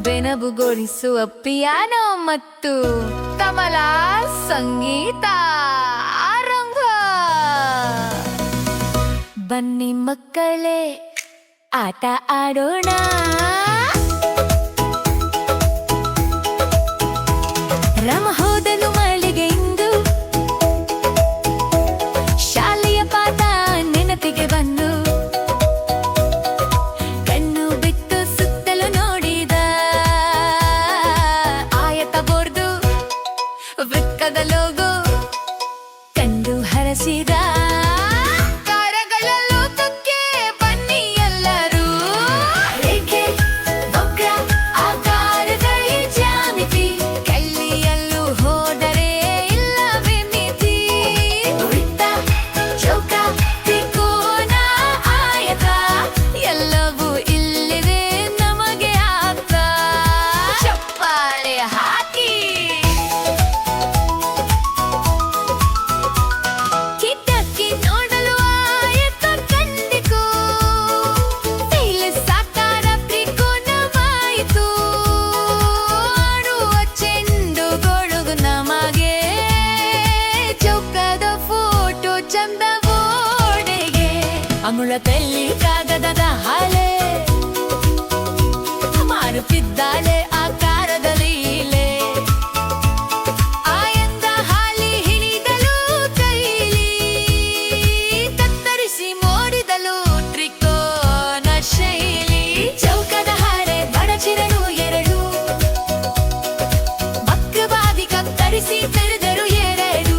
ಬೆನಬುಗೊಳಿಸುವ piano ಮತ್ತು ತಮಲಾ ಸಂಗೀತ ಆರಂಭ. ಬನ್ನಿ ಮಕ್ಕಳೇ ಆಟ ಆಡೋಣ. ರಾಮ ಹೋದನು ಮಳೆಗೆಂದು ಶಾಲೆಯ ಪಾಠ ನೆನಪಿಗೆ ಬಂದು ಕಣ್ಣು ಬಿಟ್ಟು ಸುತ್ತಲೂ ನೋಡಿದ. ಆಯತ ಬೋರ್ದು ವೃತ್ತದ ಲೋಗೋ ಕಂಡು ಹರಸಿದ. ಅಮುಳದಲ್ಲಿ ಕಾಗದದ ಹಾಳೆ ಮಾರುತ್ತಿದ್ದಾಳೆ ಆಕಾರದ ಲೀಲೆ. ಆಯಂದ ಹಾಲಿ ಹಿಡಿದಲು ಕೈಲಿ ಕತ್ತರಿಸಿ ಮೋಡಿದಲು ತ್ರಿಕೋನ ಶೈಲಿ. ಚೌಕದ ಹಾರೆ ಬಡಚಿರಳು ಎರಡು ವಕ್ರವಾಗಿ ಕತ್ತರಿಸಿ ತೆರೆದರು ಎರಡು.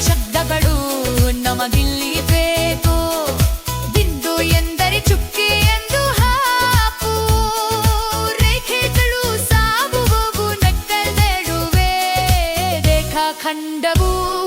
ಶಬ್ದಗಳು ನಮಗಿಲ್ಲಿ ಬೇಕು. ಬಿಂದು ಎಂದರೆ ಚುಕ್ಕಿ ಎಂದು ಹಾಕು. ರೇಖೆಗಳು ಸಾಗುವವು ನಕ್ಕ ನಡುವೆ ರೇಖಾಖಂಡವು.